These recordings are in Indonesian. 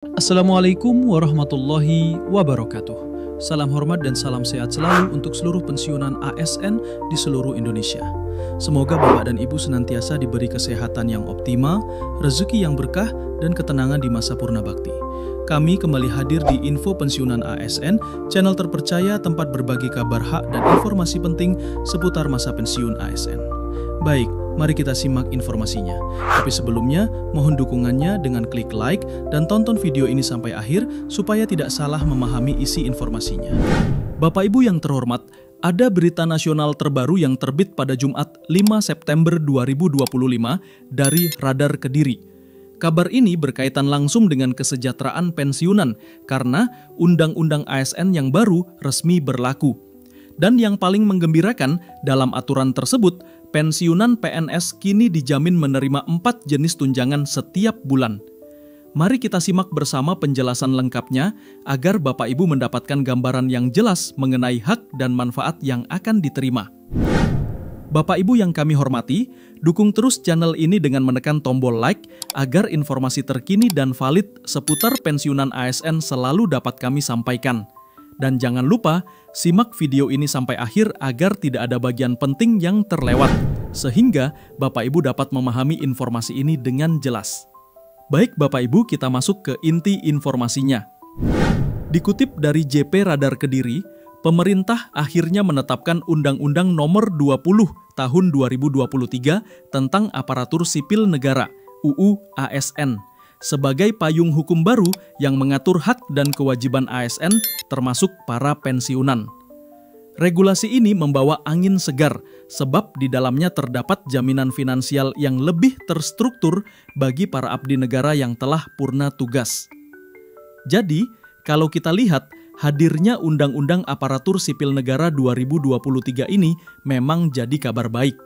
Assalamualaikum warahmatullahi wabarakatuh. Salam hormat dan salam sehat selalu untuk seluruh pensiunan ASN di seluruh Indonesia. Semoga Bapak dan Ibu senantiasa diberi kesehatan yang optimal, rezeki yang berkah, dan ketenangan di masa purna bakti. Kami kembali hadir di Info Pensiunan ASN, channel terpercaya tempat berbagi kabar hak dan informasi penting seputar masa pensiun ASN. Baik, mari kita simak informasinya. Tapi sebelumnya, mohon dukungannya dengan klik like dan tonton video ini sampai akhir supaya tidak salah memahami isi informasinya. Bapak Ibu yang terhormat, ada berita nasional terbaru yang terbit pada Jumat 5 September 2025 dari Radar Kediri. Kabar ini berkaitan langsung dengan kesejahteraan pensiunan karena Undang-Undang ASN yang baru resmi berlaku. Dan yang paling menggembirakan, dalam aturan tersebut, pensiunan PNS kini dijamin menerima 4 jenis tunjangan setiap bulan. Mari kita simak bersama penjelasan lengkapnya agar Bapak Ibu mendapatkan gambaran yang jelas mengenai hak dan manfaat yang akan diterima. Bapak Ibu yang kami hormati, dukung terus channel ini dengan menekan tombol like agar informasi terkini dan valid seputar pensiunan ASN selalu dapat kami sampaikan. Dan jangan lupa, simak video ini sampai akhir agar tidak ada bagian penting yang terlewat, sehingga Bapak Ibu dapat memahami informasi ini dengan jelas. Baik Bapak Ibu, kita masuk ke inti informasinya. Dikutip dari JP Radar Kediri, pemerintah akhirnya menetapkan Undang-Undang Nomor 20 Tahun 2023 tentang Aparatur Sipil Negara (UU ASN) sebagai payung hukum baru yang mengatur hak dan kewajiban ASN termasuk para pensiunan. Regulasi ini membawa angin segar sebab di dalamnya terdapat jaminan finansial yang lebih terstruktur bagi para abdi negara yang telah purna tugas. Jadi, kalau kita lihat, hadirnya Undang-Undang Aparatur Sipil Negara 2023 ini memang jadi kabar baik.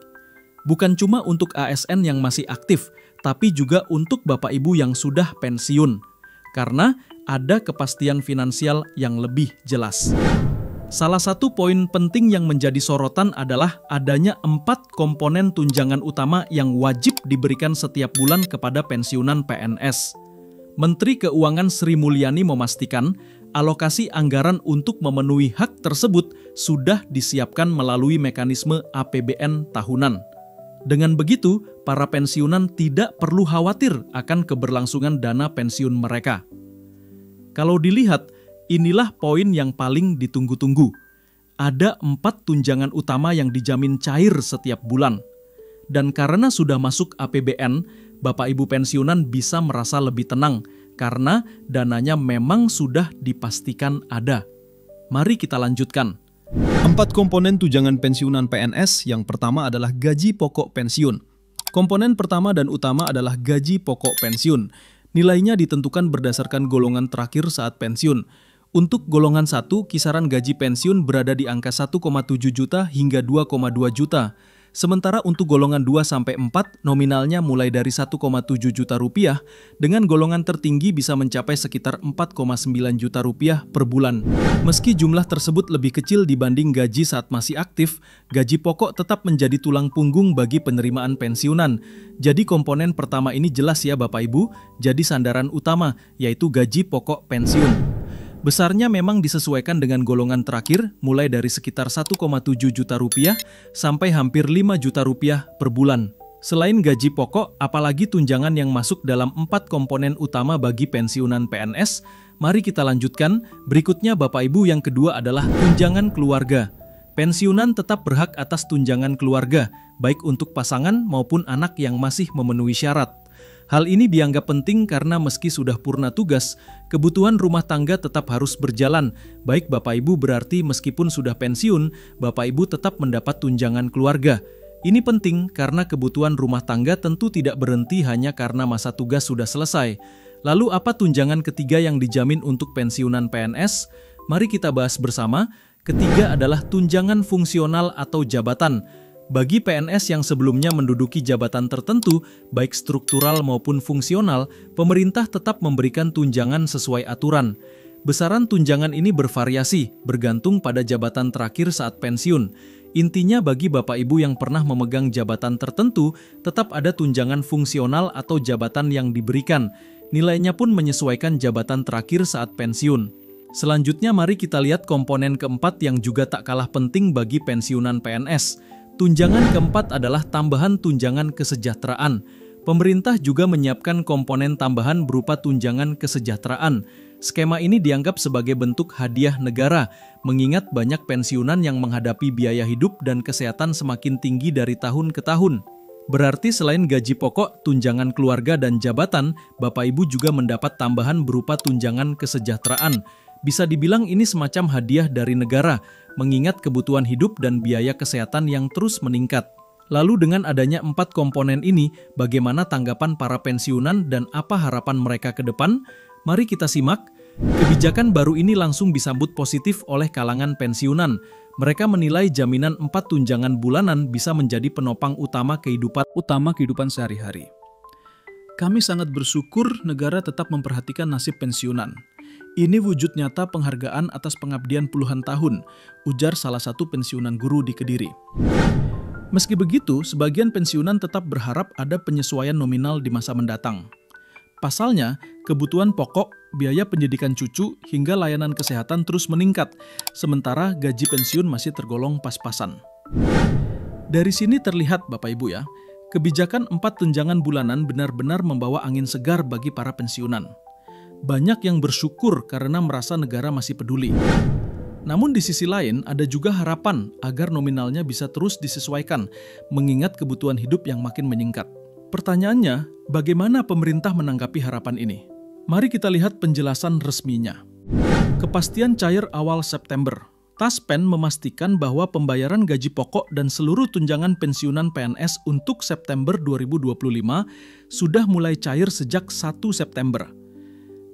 Bukan cuma untuk ASN yang masih aktif, tapi juga untuk Bapak Ibu yang sudah pensiun, karena ada kepastian finansial yang lebih jelas. Salah satu poin penting yang menjadi sorotan adalah adanya 4 komponen tunjangan utama yang wajib diberikan setiap bulan kepada pensiunan PNS. Menteri Keuangan Sri Mulyani memastikan alokasi anggaran untuk memenuhi hak tersebut sudah disiapkan melalui mekanisme APBN tahunan. Dengan begitu, para pensiunan tidak perlu khawatir akan keberlangsungan dana pensiun mereka. Kalau dilihat, inilah poin yang paling ditunggu-tunggu. Ada 4 tunjangan utama yang dijamin cair setiap bulan. Dan karena sudah masuk APBN, Bapak Ibu pensiunan bisa merasa lebih tenang karena dananya memang sudah dipastikan ada. Mari kita lanjutkan. 4 komponen tunjangan pensiunan PNS. Yang pertama adalah gaji pokok pensiun. Komponen pertama dan utama adalah gaji pokok pensiun. Nilainya ditentukan berdasarkan golongan terakhir saat pensiun. Untuk golongan 1, kisaran gaji pensiun berada di angka 1,7 juta hingga 2,2 juta. Sementara untuk golongan 2-4 nominalnya mulai dari 1,7 juta rupiah, dengan golongan tertinggi bisa mencapai sekitar 4,9 juta rupiah per bulan. Meski jumlah tersebut lebih kecil dibanding gaji saat masih aktif, gaji pokok tetap menjadi tulang punggung bagi penerimaan pensiunan. Jadi komponen pertama ini jelas ya Bapak Ibu, jadi sandaran utama yaitu gaji pokok pensiun. Besarnya memang disesuaikan dengan golongan terakhir, mulai dari sekitar 1,7 juta rupiah sampai hampir 5 juta rupiah per bulan. Selain gaji pokok, apalagi tunjangan yang masuk dalam 4 komponen utama bagi pensiunan PNS, mari kita lanjutkan. Berikutnya Bapak Ibu yang kedua adalah tunjangan keluarga. Pensiunan tetap berhak atas tunjangan keluarga, baik untuk pasangan maupun anak yang masih memenuhi syarat. Hal ini dianggap penting karena meski sudah purna tugas, kebutuhan rumah tangga tetap harus berjalan. Baik Bapak Ibu berarti meskipun sudah pensiun, Bapak Ibu tetap mendapat tunjangan keluarga. Ini penting karena kebutuhan rumah tangga tentu tidak berhenti hanya karena masa tugas sudah selesai. Lalu apa tunjangan ketiga yang dijamin untuk pensiunan PNS? Mari kita bahas bersama. Ketiga adalah tunjangan fungsional atau jabatan. Bagi PNS yang sebelumnya menduduki jabatan tertentu, baik struktural maupun fungsional, pemerintah tetap memberikan tunjangan sesuai aturan. Besaran tunjangan ini bervariasi, bergantung pada jabatan terakhir saat pensiun. Intinya bagi Bapak Ibu yang pernah memegang jabatan tertentu, tetap ada tunjangan fungsional atau jabatan yang diberikan. Nilainya pun menyesuaikan jabatan terakhir saat pensiun. Selanjutnya mari kita lihat komponen keempat yang juga tak kalah penting bagi pensiunan PNS. Tunjangan keempat adalah tambahan tunjangan kesejahteraan. Pemerintah juga menyiapkan komponen tambahan berupa tunjangan kesejahteraan. Skema ini dianggap sebagai bentuk hadiah negara, mengingat banyak pensiunan yang menghadapi biaya hidup dan kesehatan semakin tinggi dari tahun ke tahun. Berarti selain gaji pokok, tunjangan keluarga dan jabatan, Bapak Ibu juga mendapat tambahan berupa tunjangan kesejahteraan. Bisa dibilang ini semacam hadiah dari negara, mengingat kebutuhan hidup dan biaya kesehatan yang terus meningkat. Lalu dengan adanya 4 komponen ini, bagaimana tanggapan para pensiunan dan apa harapan mereka ke depan? Mari kita simak. Kebijakan baru ini langsung disambut positif oleh kalangan pensiunan. Mereka menilai jaminan 4 tunjangan bulanan bisa menjadi penopang utama kehidupan sehari-hari. Kami sangat bersyukur negara tetap memperhatikan nasib pensiunan. Ini wujud nyata penghargaan atas pengabdian puluhan tahun, ujar salah satu pensiunan guru di Kediri. Meski begitu, sebagian pensiunan tetap berharap ada penyesuaian nominal di masa mendatang. Pasalnya, kebutuhan pokok, biaya pendidikan cucu, hingga layanan kesehatan terus meningkat, sementara gaji pensiun masih tergolong pas-pasan. Dari sini terlihat Bapak Ibu ya, kebijakan 4 tunjangan bulanan benar-benar membawa angin segar bagi para pensiunan. Banyak yang bersyukur karena merasa negara masih peduli. Namun di sisi lain ada juga harapan agar nominalnya bisa terus disesuaikan, mengingat kebutuhan hidup yang makin meningkat. Pertanyaannya, bagaimana pemerintah menanggapi harapan ini? Mari kita lihat penjelasan resminya. Kepastian cair awal September. Taspen memastikan bahwa pembayaran gaji pokok dan seluruh tunjangan pensiunan PNS untuk September 2025 sudah mulai cair sejak 1 September.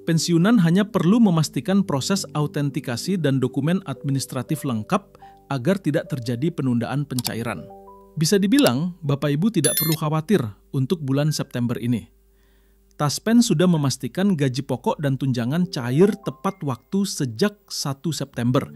Pensiunan hanya perlu memastikan proses autentikasi dan dokumen administratif lengkap agar tidak terjadi penundaan pencairan. Bisa dibilang, Bapak Ibu tidak perlu khawatir untuk bulan September ini. Taspen sudah memastikan gaji pokok dan tunjangan cair tepat waktu sejak 1 September,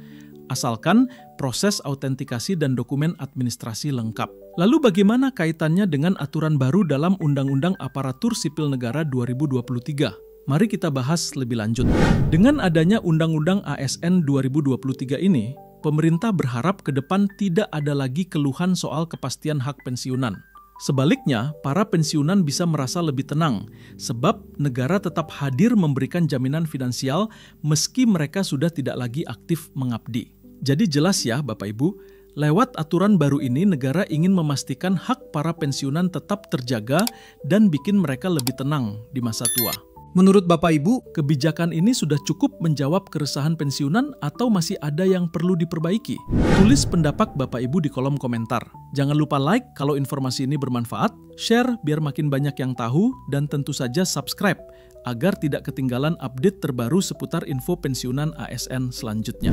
asalkan proses autentikasi dan dokumen administrasi lengkap. Lalu bagaimana kaitannya dengan aturan baru dalam Undang-Undang Aparatur Sipil Negara 2023? Mari kita bahas lebih lanjut. Dengan adanya Undang-Undang ASN 2023 ini, pemerintah berharap ke depan tidak ada lagi keluhan soal kepastian hak pensiunan. Sebaliknya, para pensiunan bisa merasa lebih tenang, sebab negara tetap hadir memberikan jaminan finansial meski mereka sudah tidak lagi aktif mengabdi. Jadi jelas ya Bapak Ibu, lewat aturan baru ini negara ingin memastikan hak para pensiunan tetap terjaga dan bikin mereka lebih tenang di masa tua. Menurut Bapak Ibu, kebijakan ini sudah cukup menjawab keresahan pensiunan atau masih ada yang perlu diperbaiki? Tulis pendapat Bapak Ibu di kolom komentar. Jangan lupa like kalau informasi ini bermanfaat, share biar makin banyak yang tahu, dan tentu saja subscribe agar tidak ketinggalan update terbaru seputar info pensiunan ASN selanjutnya.